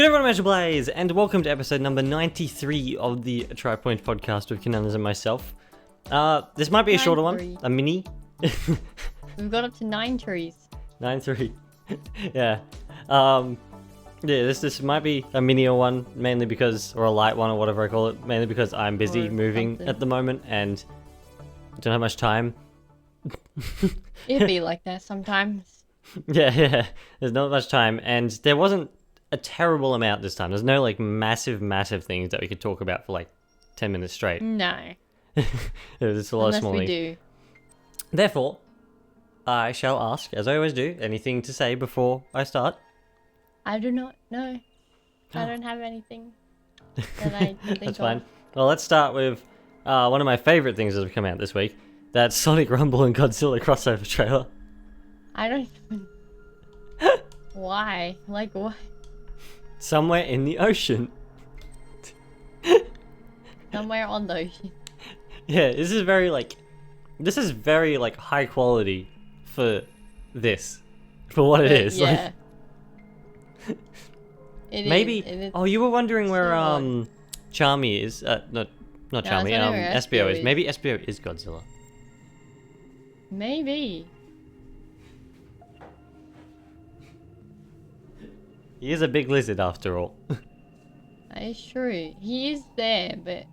Good everyone, I'm Blaze, and welcome to episode number 93 of the Tri-Point podcast with Kinunners and myself. This might be a shorter one, a mini. We've got up to 9 trees. 9-3. Yeah. This might be a minier one, mainly because, or a light one, or whatever I call it, mainly because I'm busy moving at the moment and don't have much time. It'd be like that sometimes. Yeah, there's not much time, and there wasn't a terrible amount this time. There's no like massive things that we could talk about for like 10 minutes straight. No. It's a lot of small things. Unless we do. Therefore, I shall ask, as I always do, anything to say before I start? I do not know. I don't have anything that I can think That's of. fine. Well, let's start with one of my favourite things that have come out this week. That Sonic Rumble and Godzilla crossover trailer. I don't even... Why? Like, what? Somewhere in the ocean. Somewhere on the ocean. Yeah, this is very high quality for this. For what it is. Yeah. Like, maybe... Oh, you were wondering where Charmy is. Not Charmy, Espio is. Maybe Espio is Godzilla. Maybe. He is a big lizard after all. That is true. He is there, but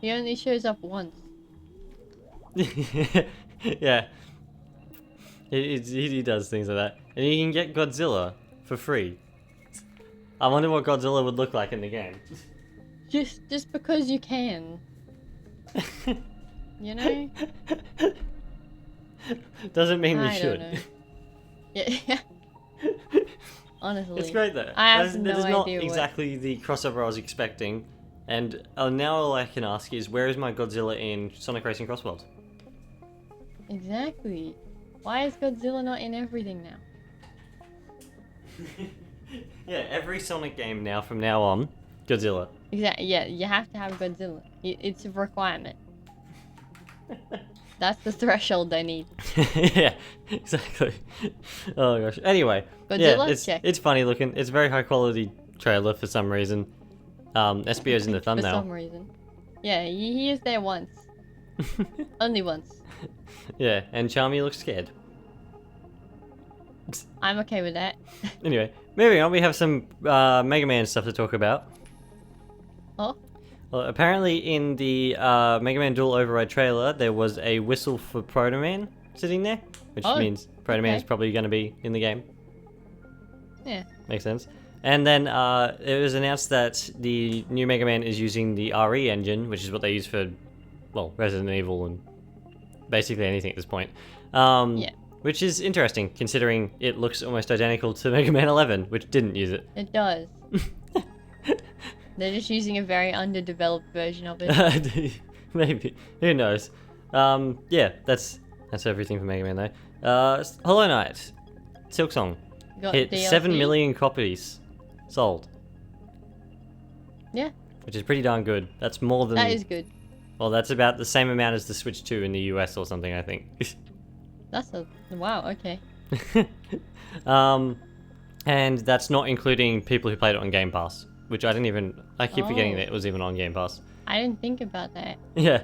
he only shows up once. Yeah. He does things like that. And you can get Godzilla for free. I wonder what Godzilla would look like in the game. Just because you can. You know? Doesn't mean we I should. don't know. Yeah. Honestly. It's great though. I have no That is not idea exactly the crossover I was expecting. And now all I can ask is, where is my Godzilla in Sonic Racing Cross Worlds? Exactly. Why is Godzilla not in everything now? Yeah, every Sonic game now, from now on, Godzilla. Exactly. Yeah, you have to have Godzilla. It's a requirement. That's the threshold they need. Yeah, exactly. Oh gosh. Anyway, Godzilla? yeah, it's funny looking. It's a very high quality trailer for some reason. SBO's in the thumbnail. For some reason. Yeah, he is there once. Only once. Yeah, and Charmy looks scared. I'm okay with that. Anyway, moving on, we have some Mega Man stuff to talk about. Oh? Well, apparently in the Mega Man Dual Override trailer, there was a whistle for Proto Man sitting there, which means Proto Man is probably going to be in the game. Yeah. Makes sense. And then it was announced that the new Mega Man is using the RE engine, which is what they use for, well, Resident Evil and basically anything at this point. Yeah. Which is interesting, considering it looks almost identical to Mega Man 11, which didn't use it. It does. They're just using a very underdeveloped version of it. Maybe. Who knows? Yeah, that's everything for Mega Man though. Hollow Knight, Silksong, hit DLC? 7 million copies sold. Yeah. Which is pretty darn good. That's more than... That is good. Well, that's about the same amount as the Switch 2 in the US or something, I think. That's a... Wow, okay. And that's not including people who played it on Game Pass, which I keep forgetting that it was even on Game Pass. I didn't think about that. Yeah.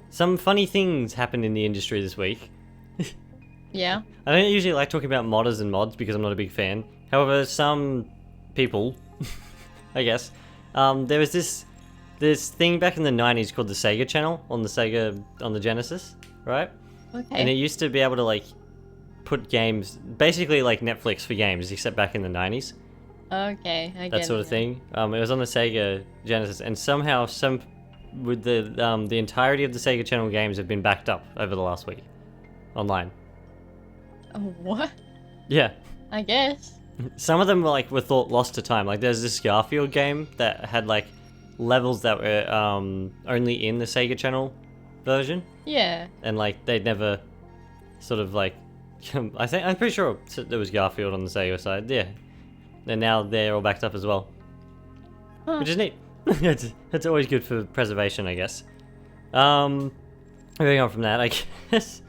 Some funny things happened in the industry this week. Yeah? I don't usually like talking about modders and mods because I'm not a big fan. However, some people, I guess, there was this thing back in the 90s called the Sega channel on the Genesis, right? Okay. And it used to be able to like put games, basically like Netflix for games, except back in the 90s. Okay, I get That sort of thing. It was on the Sega Genesis, and somehow with the entirety of the Sega channel games have been backed up over the last week online. Oh, what? Yeah. I guess. Some of them were thought lost to time. Like there's this Garfield game that had like levels that were only in the Sega channel version. Yeah. And like they'd never sort of like I'm pretty sure there was Garfield on the Sega side. Yeah. And now they're all backed up as well. Huh. Which is neat. It's always good for preservation, I guess. Moving on from that, I guess.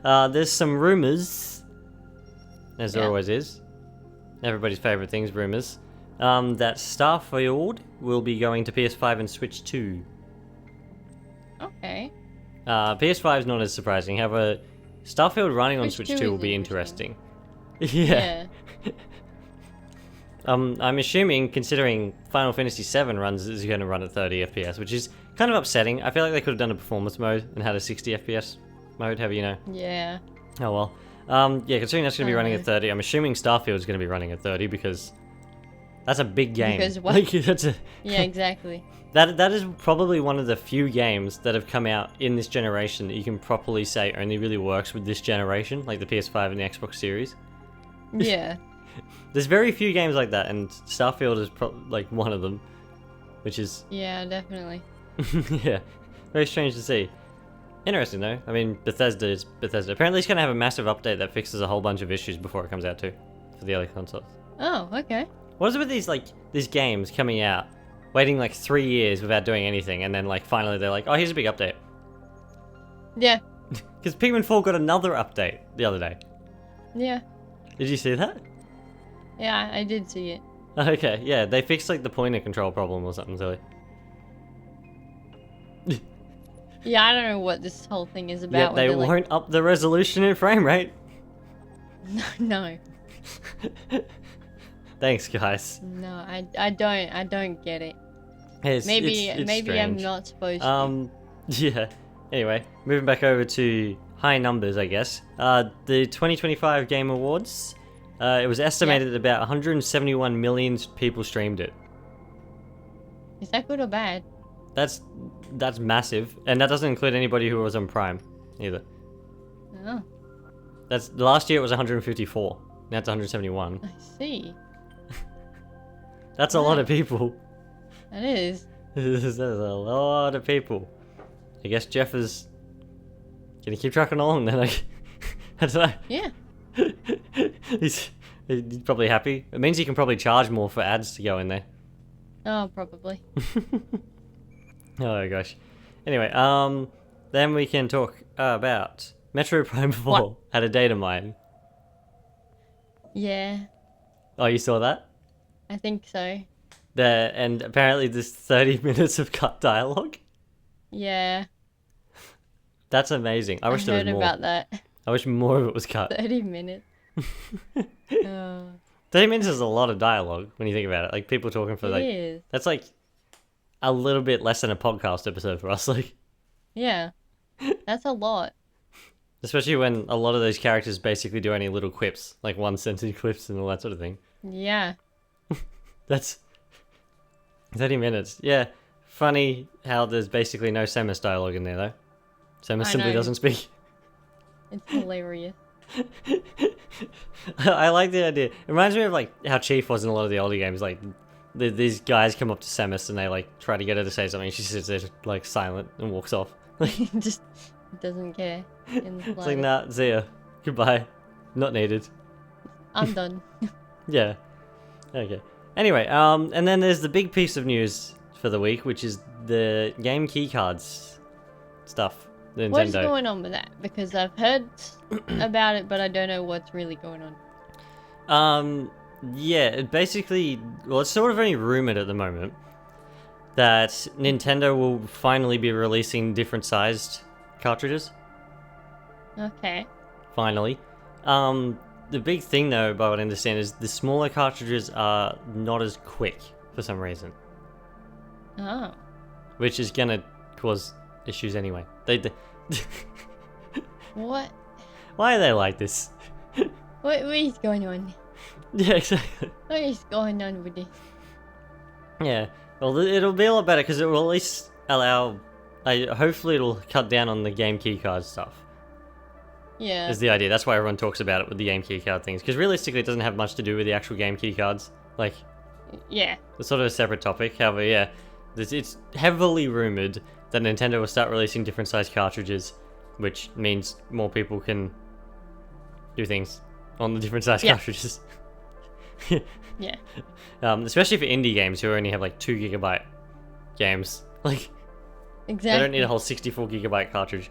There's some rumors, as there always is. everybody's favorite things, Rumours, that Starfield will be going to PS5 and Switch 2. Okay. PS5 is not as surprising. However, Starfield running on Switch 2 will be interesting. Yeah. I'm assuming, considering Final Fantasy VII is going to run at 30 FPS, which is kind of upsetting. I feel like they could have done a performance mode and had a 60 FPS mode, however you know. Yeah. Oh well. Yeah, considering that's going to be running at 30, I'm assuming Starfield is going to be running at 30 because that's a big game. Because what? Like, that's a Yeah, exactly. that is probably one of the few games that have come out in this generation that you can properly say only really works with this generation, like the PS5 and the Xbox Series. Yeah. There's very few games like that, and Starfield is like one of them, which is Yeah, definitely. yeah, very strange to see. Interesting though. I mean, Bethesda is Bethesda. Apparently, it's gonna have a massive update that fixes a whole bunch of issues before it comes out too, for the other consoles. Oh, okay. What is it with these games coming out, waiting like 3 years without doing anything, and then like finally they're like, oh, here's a big update. Yeah. Because Pikmin 4 got another update the other day. Yeah. Did you see that? Yeah, I did see it. Okay, yeah, they fixed like the pointer control problem or something silly. Yeah, I don't know what this whole thing is about. Yeah, they whether, won't up the resolution and frame rate. No. Thanks, guys. No, I don't get it. It's Maybe I'm strange. not supposed to. Yeah. Anyway, moving back over to high numbers, I guess. The 2025 Game Awards. It was estimated that about 171 million people streamed it. Is that good or bad? That's massive, and that doesn't include anybody who was on Prime either. Oh, That's last year it was 154. Now it's 171. I see. That's a lot of people. That is. That's a lot of people. I guess Jeff is gonna keep trucking along then. I don't know. Yeah. he's probably happy. It means he can probably charge more for ads to go in there. Oh, probably. Oh gosh. Anyway, then we can talk about Metro Prime 4 What? had a data mine. Yeah, Oh, you saw that? I think so. And apparently there's 30 minutes of cut dialogue. Yeah. That's amazing. I wish there was heard more. about that. I wish more of it was cut. 30 minutes. Oh, 30 minutes is a lot of dialogue when you think about it. Like people talking for it is. that's like a little bit less than a podcast episode for us. Like, Yeah. That's a lot. especially when a lot of those characters basically do only little quips, like one sentence clips and all that sort of thing. Yeah. That's 30 minutes. Yeah. Funny how there's basically no Samus dialogue in there though. Samus I simply know. doesn't speak. It's hilarious. I like the idea. It reminds me of like how Chief was in a lot of the older games. Like these guys come up to Samus and they like try to get her to say something. She sits there like silent and walks off. Like Just doesn't care. In the it's like slightest. nah, see ya, goodbye, not needed. I'm done. Yeah. Okay. Anyway, and then there's the big piece of news for the week, which is the game keycards stuff. The Nintendo. What's going on with that? Because I've heard about it, but I don't know what's really going on. Yeah, it basically, well, it's sort of only rumored at the moment that Nintendo will finally be releasing different sized cartridges. Okay. Finally. The big thing though, by what I understand, is the smaller cartridges are not as quick for some reason, Oh. which is gonna cause issues anyway. They What? why are they like this? What is going on? Yeah, exactly. What is going on with this? Yeah, well, it'll be a lot better because it will at least allow. Hopefully, it'll cut down on the game keycard stuff. Yeah. Is the idea. That's why everyone talks about it with the game keycard things. Because realistically, it doesn't have much to do with the actual game keycards. Like, Yeah. it's sort of a separate topic. However, yeah, it's heavily rumored that Nintendo will start releasing different size cartridges, which means more people can do things on the different size Yeah. cartridges. Yeah. Especially for indie games who only have like 2 gigabyte games. Like, Exactly. they don't need a whole 64 gigabyte cartridge.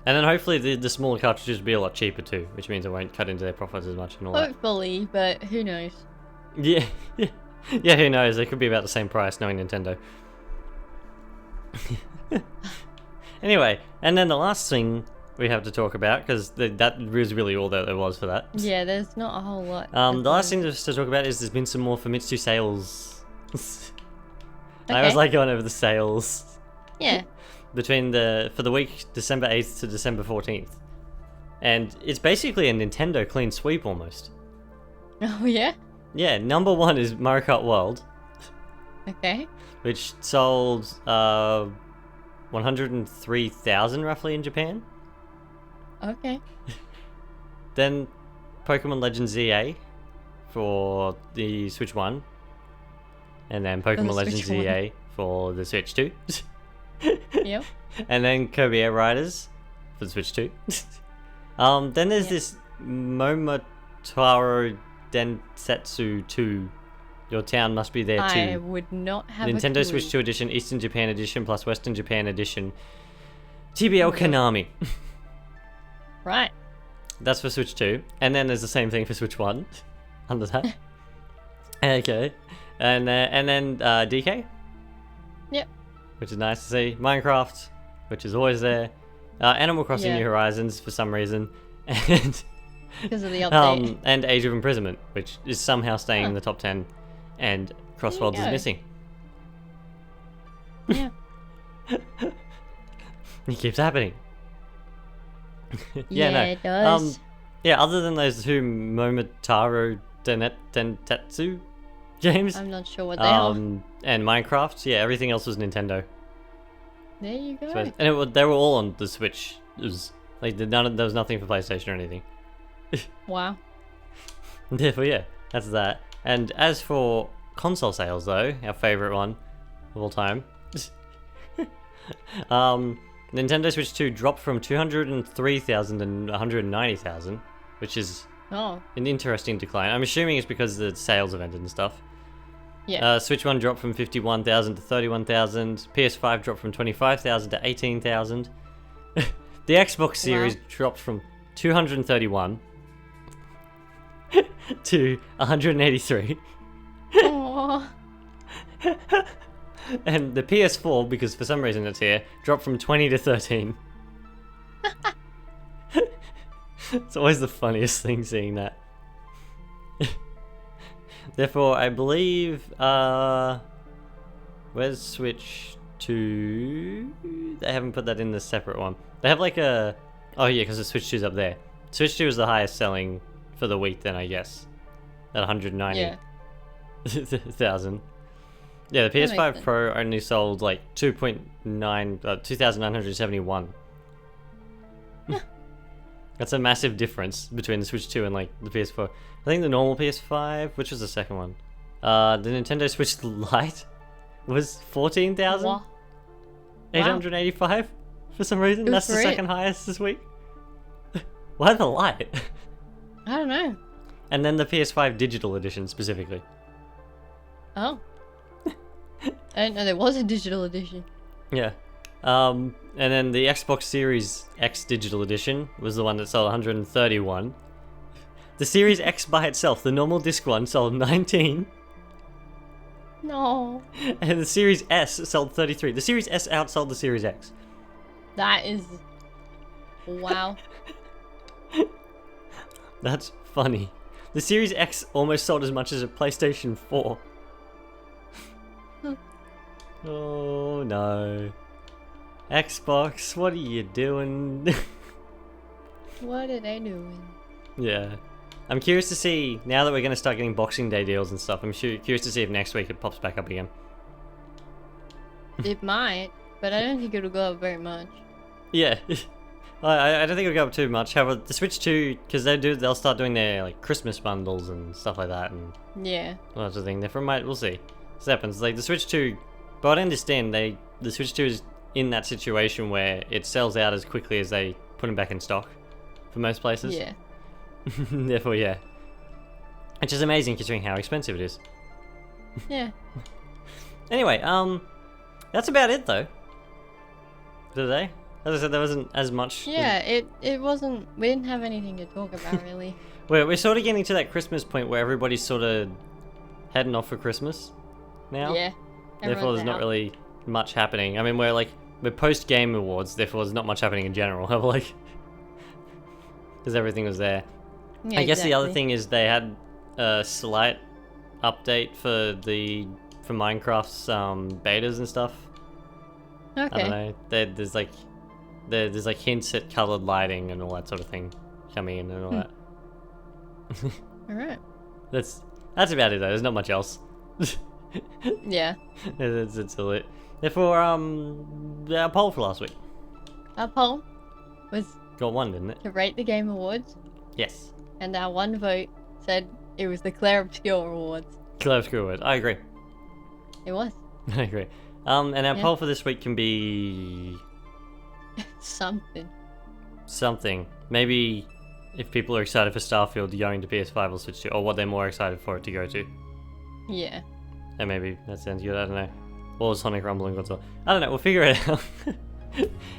And then hopefully the smaller cartridges will be a lot cheaper too, which means it won't cut into their profits as much and all that. Hopefully, but who knows? Yeah, yeah. Who knows? They could be about the same price, knowing Nintendo. Anyway, and then the last thing we have to talk about, because that was really all that there was for that. Yeah, there's not a whole lot. The last thing to talk about is there's been some more Famitsu sales. I always Okay. like going over the sales. Yeah. For the week December 8th to December 14th. And it's basically a Nintendo clean sweep almost. Oh yeah. Yeah, number one is Mario Kart World, Okay. which sold 103,000 roughly in Japan. Okay. Then Pokemon Legends EA for the Switch 1. And then Pokemon the Legends Switch 1. EA for the Switch 2. Yep. And then Kirby Air Riders for the Switch 2. Then there's Yeah. this Momotaro Densetsu 2. Your town must be there too. I would not have a Nintendo clue. Switch 2 Edition, Eastern Japan Edition, plus Western Japan Edition. TBL Konami. Right. That's for Switch 2. And then there's the same thing for Switch 1. Under that. Okay. And then DK. Yep. Which is nice to see. Minecraft, which is always there. Animal Crossing Yeah. New Horizons for some reason. And Because of the update. and Age of Imprisonment, which is somehow staying in the top 10. And Crossworlds is go. missing. Yeah. It keeps happening. Yeah, no. it does. Yeah, other than those two Momotaro Densetsu games, I'm not sure what they are. and Minecraft, yeah, everything else was Nintendo. There you go. And they were all on the Switch. It was like there was nothing for PlayStation or anything. Wow. Therefore, yeah, that's that. And as for console sales, though, our favorite one of all time, Nintendo Switch 2 dropped from 203,000 to 190,000, which is Oh. an interesting decline. I'm assuming it's because the sales have ended and stuff. Yeah. Switch 1 dropped from 51,000 to 31,000. PS5 dropped from 25,000 to 18,000. The Xbox Series dropped from 231 to 183. Aww. And the PS4, because for some reason it's here, dropped from 20 to 13. It's always the funniest thing seeing that. Therefore, I believe, where's Switch 2? They haven't put that in the separate one. They have like a, oh yeah, because the Switch 2's up there. Switch 2 is the highest selling for the week then, I guess. At 190,000. Yeah. Yeah, the That makes PS5 sense. Pro only sold like 2,971. That's a massive difference between the Switch 2 and like the PS4. I think the normal PS5, which was the second one? The Nintendo Switch Lite was 14,885 for some reason. Good That's the for it. second highest this week. Why the Lite? I don't know. And then the PS5 Digital Edition specifically. Oh. I didn't know there was a digital edition. Yeah. And then the Xbox Series X Digital Edition was the one that sold 131. The Series X by itself, the normal disc one, sold 19. No. And the Series S sold 33. The Series S outsold the Series X. That is... Wow. That's funny. The Series X almost sold as much as a PlayStation 4. Oh no. Xbox, what are you doing? What are they doing? Yeah. I'm curious to see, now that we're going to start getting Boxing Day deals and stuff, I'm curious to see if next week it pops back up again. It might, but I don't think it'll go up very much. Yeah. I don't think it'll go up too much. However, the Switch 2, because they'll start doing their like Christmas bundles and stuff like that and Yeah. all that sort of thing. Therefore, we'll see. This happens. Like the Switch 2, but I understand the Switch 2 is in that situation where it sells out as quickly as they put them back in stock for most places. Yeah. Therefore, yeah. Which is amazing considering how expensive it is. Yeah. Anyway, that's about it though. For today. As I said, there wasn't as much. Yeah, it wasn't... We didn't have anything to talk about, really. We're sort of getting to that Christmas point where everybody's sort of heading off for Christmas now. Yeah. Therefore, everyone's there's not out. really much happening. I mean, we're post Game Awards, therefore there's not much happening in general. Like, because everything was there. Yeah, I guess the other exactly. thing is they had a slight update for Minecraft's betas and stuff. I Okay. don't know. There's like hints at colored lighting and all that sort of thing coming in and all that. All right. That's about it though. There's not much else. Yeah. That's all it. Therefore, our poll for last week Our poll was got one, didn't it? to rate the Game Awards, Yes. and our one vote said it was the Claire Obscure Awards. Close screw it. I agree. It was. I agree. And our Yeah. poll for this week can be Something. something. Maybe if people are excited for Starfield going to PS5 or Switch 2, or what they're more excited for it to go to. Yeah. And maybe that sounds good. I don't know. Or Sonic Rumble and Godzilla. I don't know. We'll figure it out.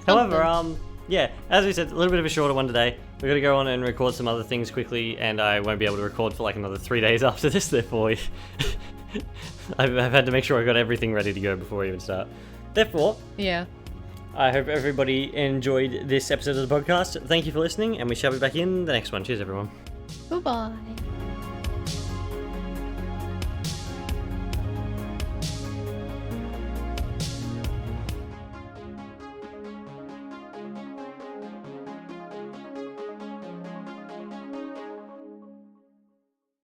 However, yeah, as we said, a little bit of a shorter one today. We're gonna go on and record some other things quickly, and I won't be able to record for like another 3 days after this. Therefore, I've had to make sure I got everything ready to go before we even start. Therefore, Yeah. I hope everybody enjoyed this episode of the podcast. Thank you for listening, and we shall be back in the next one. Cheers, everyone. Goodbye.